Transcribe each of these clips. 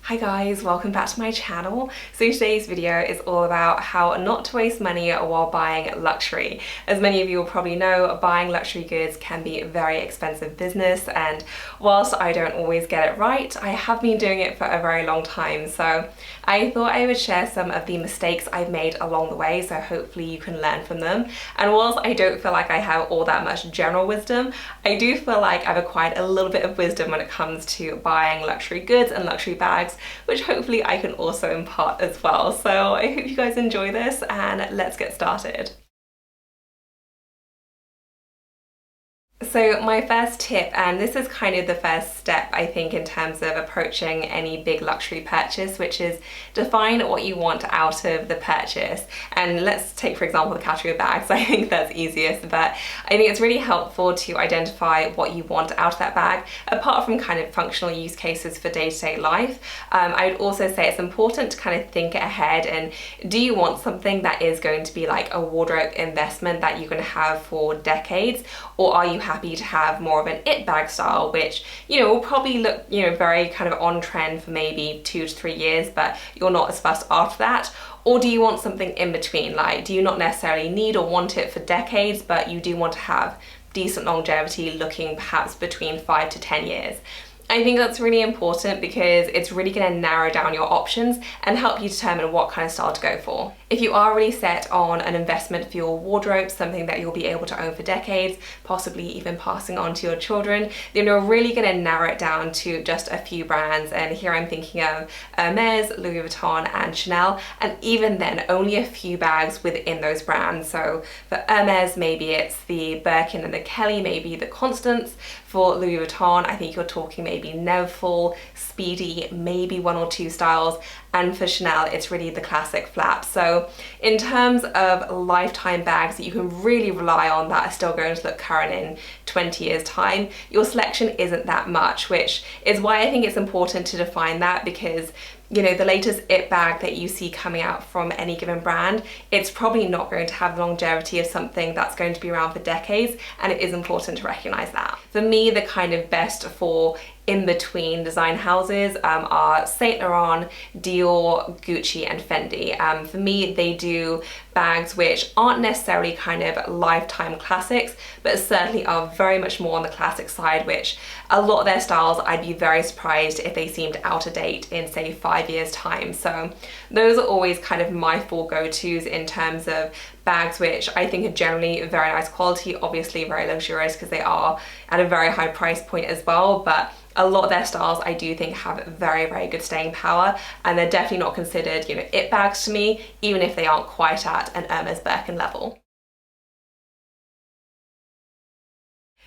Hi guys, welcome back to my channel. So today's video is all about how not to waste money while buying luxury. As many of you will probably know, buying luxury goods can be a very expensive business, and whilst I don't always get it right, I have been doing it for a very long time. So I thought I would share some of the mistakes I've made along the way, so hopefully you can learn from them. And whilst I don't feel like I have all that much general wisdom, I do feel like I've acquired a little bit of wisdom when it comes to buying luxury goods and luxury bags, which hopefully I can also impart as well. So I hope you guys enjoy this, and let's get started. So my first tip, and this is kind of the first step I think in terms of approaching any big luxury purchase, which is define what you want out of the purchase. And let's take for example the category of bags. I think that's easiest, but I think it's really helpful to identify what you want out of that bag, apart from kind of functional use cases for day-to-day life. I would also say it's important to kind of think ahead, and do you want something that is going to be like a wardrobe investment that you can have for decades, or are you happy to have more of an it bag style, which, you know, will probably look, you know, very kind of on trend for maybe 2 to 3 years, but you're not as fussed after that? Or do you want something in between? Like, do you not necessarily need or want it for decades, but you do want to have decent longevity, looking perhaps between 5 to 10 years? I think that's really important because it's really going to narrow down your options and help you determine what kind of style to go for. If you are really set on an investment for your wardrobe, something that you'll be able to own for decades, possibly even passing on to your children, then you're really going to narrow it down to just a few brands. And here I'm thinking of Hermes, Louis Vuitton and Chanel, and even then only a few bags within those brands. So for Hermes, maybe it's the Birkin and the Kelly, maybe the Constance. For Louis Vuitton, I think you're talking maybe Neverfull, Speedy, maybe 1 or 2 styles. And for Chanel, it's really the classic flap. So in terms of lifetime bags that you can really rely on that are still going to look current in 20 years time, your selection isn't that much, which is why I think it's important to define that, because, you know, the latest it bag that you see coming out from any given brand, it's probably not going to have the longevity of something that's going to be around for decades, and it is important to recognize that. For me, the kind of best for in-between design houses are Saint Laurent, Dior, Gucci and Fendi. For me, they do bags which aren't necessarily kind of lifetime classics, but certainly are very much more on the classic side, which a lot of their styles, I'd be very surprised if they seemed out of date in say 5 years time. So those are always kind of my 4 go-tos in terms of bags which I think are generally very nice quality, obviously very luxurious because they are at a very high price point as well, but a lot of their styles I do think have very, very good staying power, and they're definitely not considered, you know, it bags to me, even if they aren't quite at an Hermes Birkin level.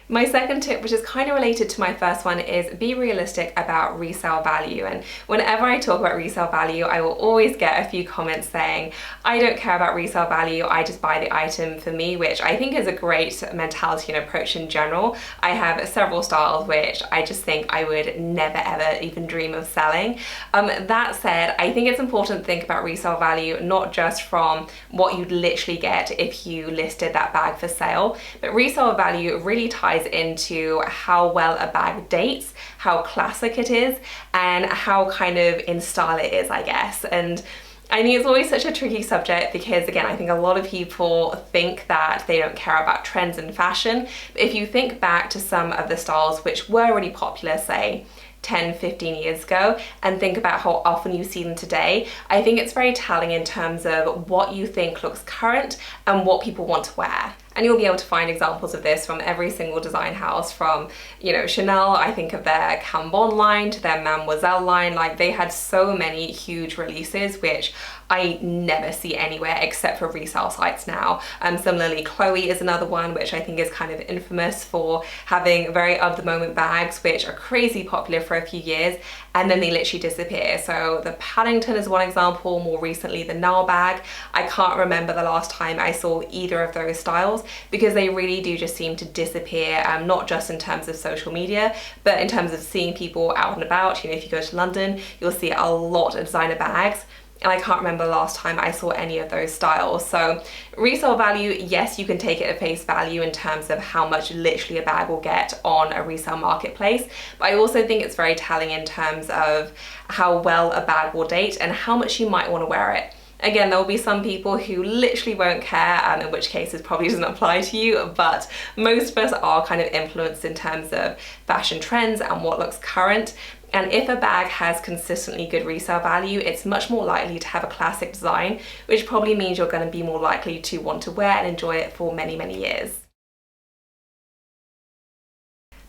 My second tip, which is kind of related to my first one, is be realistic about resale value. And whenever I talk about resale value, I will always get a few comments saying, I don't care about resale value, I just buy the item for me, which I think is a great mentality and approach in general. I have several styles which I just think I would never ever even dream of selling. That said, I think it's important to think about resale value not just from what you'd literally get if you listed that bag for sale, but resale value really ties into how well a bag dates, how classic it is, and how kind of in style it is, I guess. And I think it's always such a tricky subject because, again, I think a lot of people think that they don't care about trends in fashion. But if you think back to some of the styles which were really popular, say 10, 15 years ago, and think about how often you see them today, I think it's very telling in terms of what you think looks current and what people want to wear. And you'll be able to find examples of this from every single design house, from, you know, Chanel, I think of their Cambon line to their Mademoiselle line. Like, they had so many huge releases, which I never see anywhere except for resale sites now. Similarly, Chloe is another one, which I think is kind of infamous for having very of the moment bags, which are crazy popular for a few years, and then they literally disappear. So the Paddington is one example, more recently the Nile bag. I can't remember the last time I saw either of those styles, because they really do just seem to disappear, not just in terms of social media, but in terms of seeing people out and about. You know, if you go to London, you'll see a lot of designer bags, and I can't remember the last time I saw any of those styles. So resale value, yes, you can take it at face value in terms of how much literally a bag will get on a resale marketplace, but I also think it's very telling in terms of how well a bag will date and how much you might want to wear it. Again, there will be some people who literally won't care, and in which case it probably doesn't apply to you, but most of us are kind of influenced in terms of fashion trends and what looks current. And if a bag has consistently good resale value, it's much more likely to have a classic design, which probably means you're going to be more likely to want to wear and enjoy it for many, many years.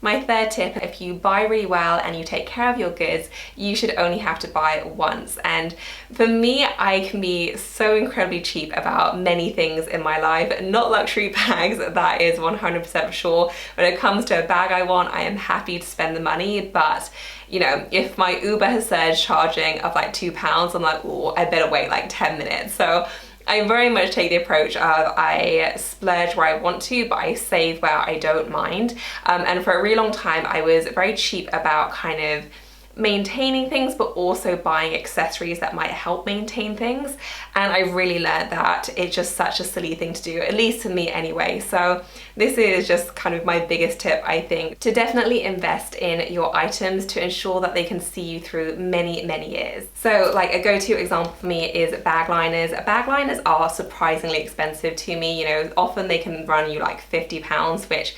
My third tip, if you buy really well and you take care of your goods, you should only have to buy once. And for me, I can be so incredibly cheap about many things in my life, not luxury bags, that is 100% sure. When it comes to a bag I want, I am happy to spend the money, but you know, if my Uber has said charging of like £2, I'm like, oh, I better wait like 10 minutes. So I very much take the approach of I splurge where I want to, but I save where I don't mind. And for a really long time, I was very cheap about kind of maintaining things, but also buying accessories that might help maintain things. And I really learned that it's just such a silly thing to do, at least to me anyway. So this is just kind of my biggest tip, I think, to definitely invest in your items to ensure that they can see you through many, many years. So like a go-to example for me is bag liners. Bag liners are surprisingly expensive to me. You know, often they can run you like £50, which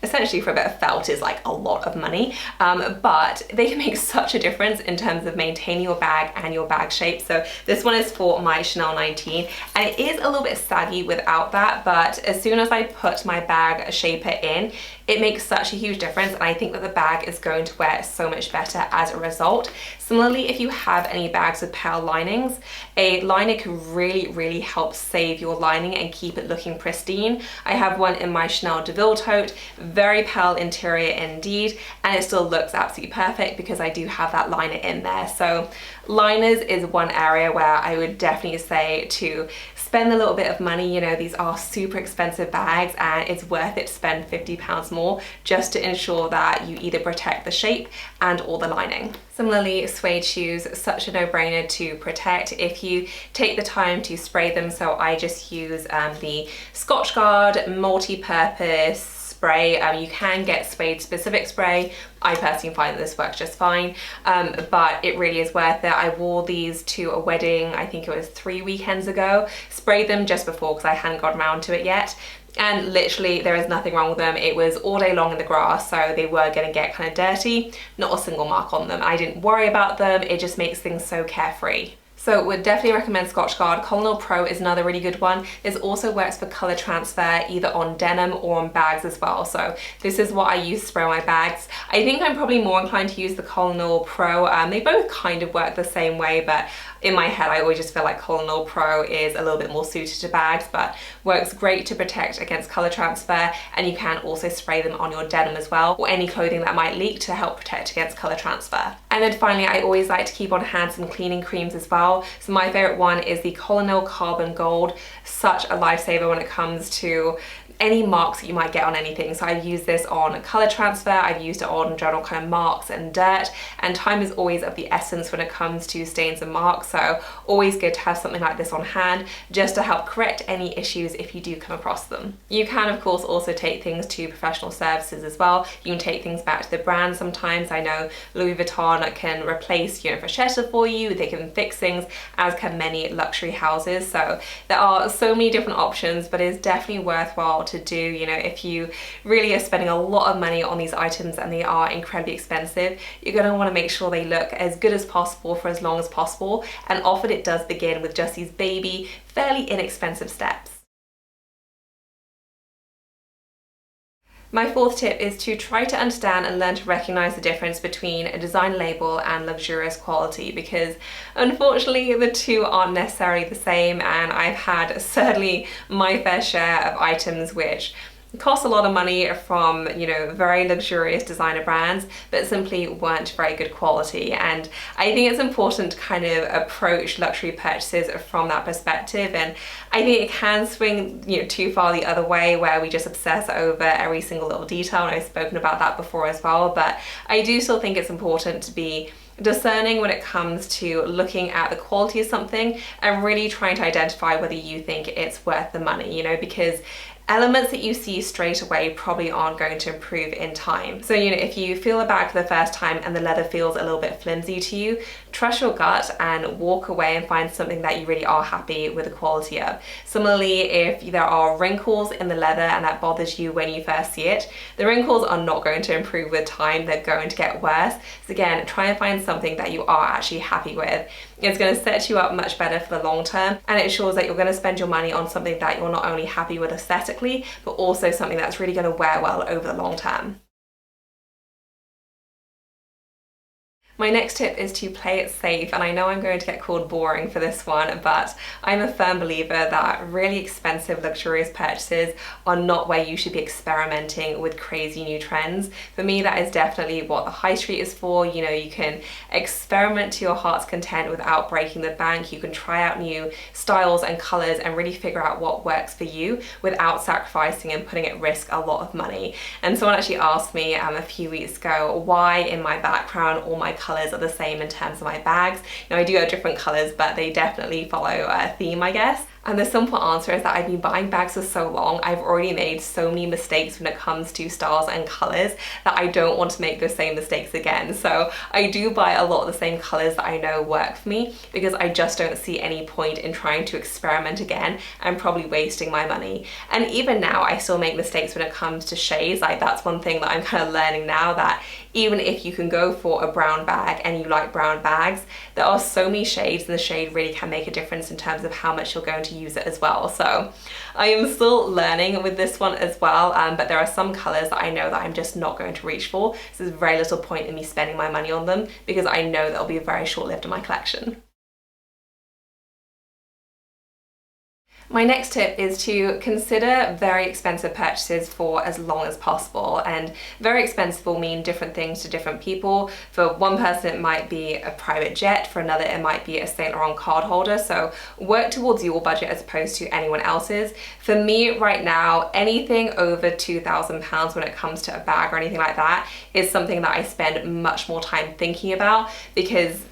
essentially for a bit of felt is like a lot of money, but they can make such a difference in terms of maintaining your bag and your bag shape. So this one is for my Chanel 19, and it is a little bit saggy without that, but as soon as I put my bag shaper in, it makes such a huge difference, and I think that the bag is going to wear so much better as a result. Similarly, if you have any bags with pearl linings, a liner can really, really help save your lining and keep it looking pristine. I have one in my Chanel DeVille tote, very pearl interior indeed, and it still looks absolutely perfect because I do have that liner in there. So liners is one area where I would definitely say to spend a little bit of money. You know, these are super expensive bags and it's worth it to spend £50 more just to ensure that you either protect the shape and or the lining. Similarly, suede shoes, such a no-brainer to protect if you take the time to spray them. So I just use the Scotchgard multi-purpose spray. You can get suede specific spray. I personally find that this works just fine, but it really is worth it. I wore these to a wedding, I think it was 3 weekends ago, sprayed them just before because I hadn't got around to it yet, and literally there is nothing wrong with them. It was all day long in the grass, so they were going to get kind of dirty, not a single mark on them. I didn't worry about them. It just makes things so carefree. So would definitely recommend Scotchgard. Colonel Pro is another really good one. This also works for color transfer either on denim or on bags as well. So this is what I use to spray on my bags. I think I'm probably more inclined to use the Colonel Pro. They both kind of work the same way, but in my head I always just feel like Colonel Pro is a little bit more suited to bags, but works great to protect against color transfer, and you can also spray them on your denim as well, or any clothing that might leak to help protect against color transfer. And then finally, I always like to keep on hand some cleaning creams as well. So my favorite one is the Colonel Carbon Gold. Such a lifesaver when it comes to any marks that you might get on anything. So I've used this on color transfer, I've used it on general kind of marks and dirt, and time is always of the essence when it comes to stains and marks, so always good to have something like this on hand just to help correct any issues if you do come across them. You can of course also take things to professional services as well. You can take things back to the brand sometimes. I know Louis Vuitton can replace Freshetta for you, they can fix things, as can many luxury houses. So there are so many different options, but it's definitely worthwhile to do. You know, if you really are spending a lot of money on these items and they are incredibly expensive, you're going to want to make sure they look as good as possible for as long as possible, and often it does begin with just these baby, fairly inexpensive steps. My fourth tip is to try to understand and learn to recognize the difference between a design label and luxurious quality, because unfortunately the two aren't necessarily the same, and I've had certainly my fair share of items which cost a lot of money from, very luxurious designer brands, but simply weren't very good quality. And I think it's important to kind of approach luxury purchases from that perspective. And I think it can swing, too far the other way, where we just obsess over every single little detail. And I've spoken about that before as well. But I do still think it's important to be discerning when it comes to looking at the quality of something and really trying to identify whether you think it's worth the money, you know, because elements that you see straight away probably aren't going to improve in time. So, you know, if you feel a bag for the first time and the leather feels a little bit flimsy to you, trust your gut and walk away and find something that you really are happy with the quality of. Similarly, if there are wrinkles in the leather and that bothers you when you first see it, the wrinkles are not going to improve with time, they're going to get worse. So again, try and find something that you are actually happy with. It's going to set you up much better for the long term, and it ensures that you're going to spend your money on something that you're not only happy with aesthetically, but also something that's really going to wear well over the long term. My next tip is to play it safe, and I know I'm going to get called boring for this one, but I'm a firm believer that really expensive, luxurious purchases are not where you should be experimenting with crazy new trends. For me, that is definitely what the high street is for. You know, you can experiment to your heart's content without breaking the bank. You can try out new styles and colors and really figure out what works for you without sacrificing and putting at risk a lot of money. And someone actually asked me a few weeks ago why in my background all my colors are the same in terms of my bags. You know, I do have different colors, but they definitely follow a theme, I guess. And the simple answer is that I've been buying bags for so long, I've already made so many mistakes when it comes to styles and colors that I don't want to make those same mistakes again. So I do buy a lot of the same colors that I know work for me, because I just don't see any point in trying to experiment again and probably wasting my money. And even now, I still make mistakes when it comes to shades. Like, that's one thing that I'm kind of learning now, that even if you can go for a brown bag and you like brown bags, there are so many shades, and the shade really can make a difference in terms of how much you're going to use it as well. So I am still learning with this one as well, but there are some colors that I know that I'm just not going to reach for. So there's very little point in me spending my money on them, because I know they'll be very short-lived in my collection. My next tip is to consider very expensive purchases for as long as possible. And very expensive will mean different things to different people. For one person, it might be a private jet. For another, it might be a Saint Laurent card holder. So work towards your budget as opposed to anyone else's. For me right now, anything over £2,000 when it comes to a bag or anything like that is something that I spend much more time thinking about, because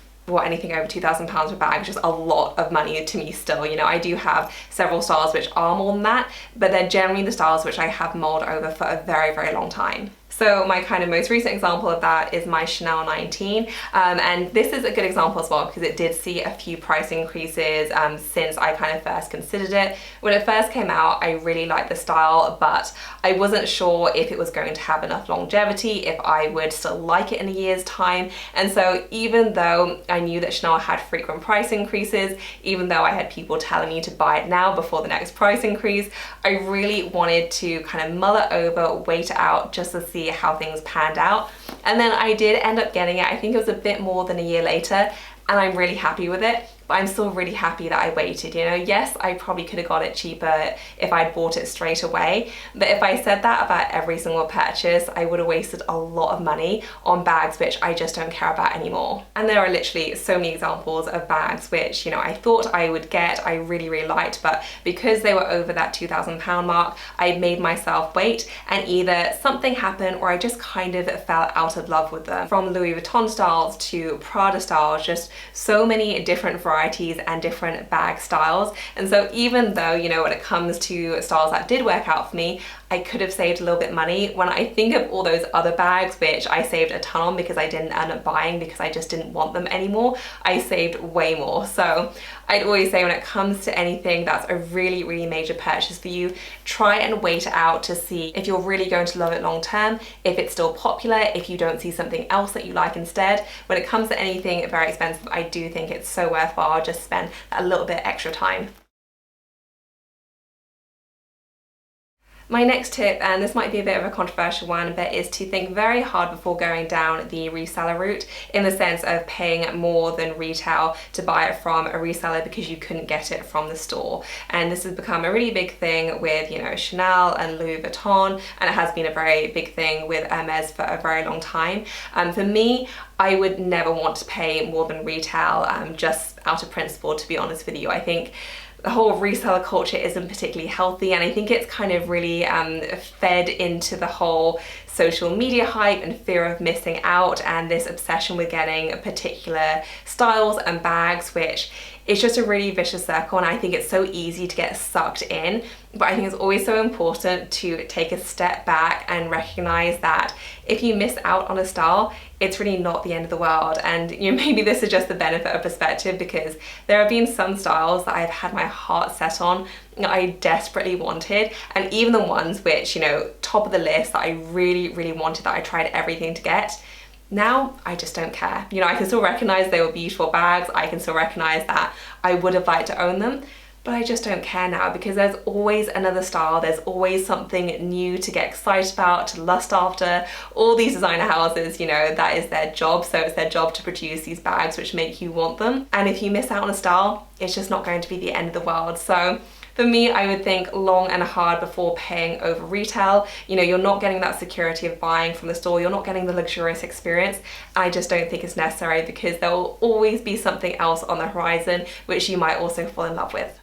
anything over £2,000 per bag is just a lot of money to me still. You know, I do have several styles which are more than that, but they're generally the styles which I have mulled over for a very, very long time. So my kind of most recent example of that is my Chanel 19, and this is a good example as well because it did see a few price increases since I kind of first considered it. When it first came out, I really liked the style, but I wasn't sure if it was going to have enough longevity, if I would still like it in a year's time. And so even though I knew that Chanel had frequent price increases, even though I had people telling me to buy it now before the next price increase, I really wanted to kind of mull it over, wait it out just to see how things panned out. And then I did end up getting it. I think it was a bit more than a year later, and I'm really happy with it. But I'm still really happy that I waited, you know. Yes, I probably could have got it cheaper if I'd bought it straight away, but if I said that about every single purchase, I would have wasted a lot of money on bags which I just don't care about anymore. And there are literally so many examples of bags which, you know, I thought I would get, I really, really liked, but because they were over that £2,000 mark, I made myself wait, and either something happened or I just kind of fell out of love with them. From Louis Vuitton styles to Prada styles, just so many different varieties and different bag styles. And so even though, you know, when it comes to styles that did work out for me, I could have saved a little bit money. When I think of all those other bags which I saved a ton on because I didn't end up buying because I just didn't want them anymore, I saved way more. So I'd always say when it comes to anything that's a really, really major purchase for you, try and wait it out to see if you're really going to love it long term, if it's still popular, if you don't see something else that you like instead. When it comes to anything very expensive, I do think it's so worthwhile just spend a little bit extra time. My next tip, and this might be a bit of a controversial one, but is to think very hard before going down the reseller route, in the sense of paying more than retail to buy it from a reseller because you couldn't get it from the store. And this has become a really big thing with, you know, Chanel and Louis Vuitton, and it has been a very big thing with Hermes for a very long time. For me, I would never want to pay more than retail, just out of principle, to be honest with you. I think the whole reseller culture isn't particularly healthy, and I think it's kind of really fed into the whole social media hype and fear of missing out and this obsession with getting particular styles and bags, which is just a really vicious circle, and I think it's so easy to get sucked in. But I think it's always so important to take a step back and recognize that if you miss out on a style, it's really not the end of the world. And maybe this is just the benefit of perspective, because there have been some styles that I've had my heart set on, that I desperately wanted, and even the ones which, top of the list that I really wanted, that I tried everything to get. Now I just don't care. I can still recognize they were beautiful bags, I can still recognize that I would have liked to own them, but I just don't care now, because there's always another style, there's always something new to get excited about, to lust after. All these designer houses, that is their job, so it's their job to produce these bags which make you want them. And if you miss out on a style, it's just not going to be the end of the world. So for me, I would think long and hard before paying over retail. You're not getting that security of buying from the store, you're not getting the luxurious experience. I just don't think it's necessary, because there will always be something else on the horizon which you might also fall in love with.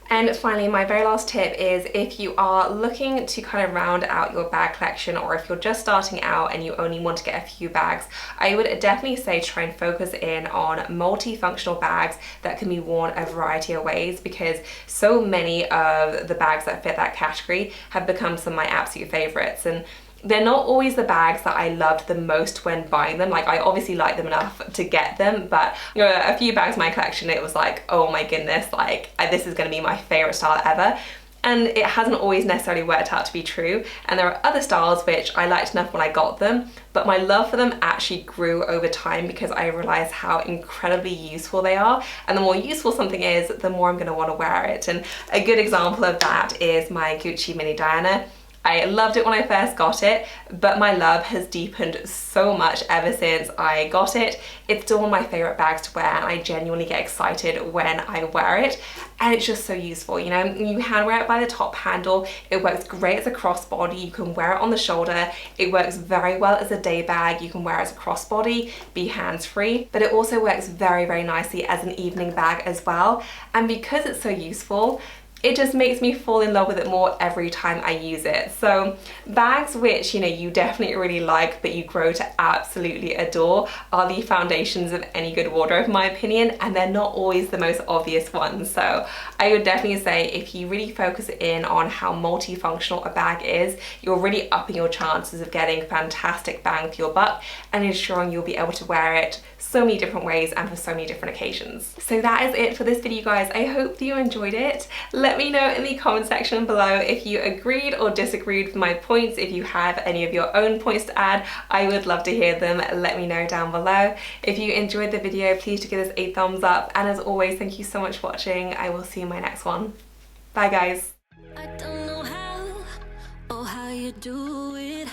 And finally, my very last tip is, if you are looking to kind of round out your bag collection, or if you're just starting out and you only want to get a few bags, I would definitely say try and focus in on multifunctional bags that can be worn a variety of ways, because so many of the bags that fit that category have become some of my absolute favorites. And they're not always the bags that I loved the most when buying them. Like, I obviously like them enough to get them, but a few bags in my collection, it was like, oh my goodness, like this is going to be my favorite style ever. And it hasn't always necessarily worked out to be true. And there are other styles which I liked enough when I got them, but my love for them actually grew over time, because I realized how incredibly useful they are. And the more useful something is, the more I'm going to want to wear it. And a good example of that is my Gucci Mini Diana. I loved it when I first got it, but my love has deepened so much ever since I got it. It's still one of my favorite bags to wear, and I genuinely get excited when I wear it. And it's just so useful, you hand wear it by the top handle. It works great as a crossbody. You can wear it on the shoulder. It works very well as a day bag. You can wear it as a crossbody, be hands-free, but it also works very nicely as an evening bag as well. And because it's so useful, it just makes me fall in love with it more every time I use it. So bags which, you definitely really like, but you grow to absolutely adore, are the foundations of any good wardrobe, in my opinion, and they're not always the most obvious ones. So I would definitely say, if you really focus in on how multifunctional a bag is, you're really upping your chances of getting fantastic bang for your buck and ensuring you'll be able to wear it so many different ways and for so many different occasions. So that is it for this video, guys. I hope that you enjoyed it. Let me know in the comment section below if you agreed or disagreed with my points. If you have any of your own points to add, I would love to hear them. Let me know down below. If you enjoyed the video, please do give us a thumbs up. And as always, thank you so much for watching. I will see you in my next one. Bye, guys. I don't know how or how you do it.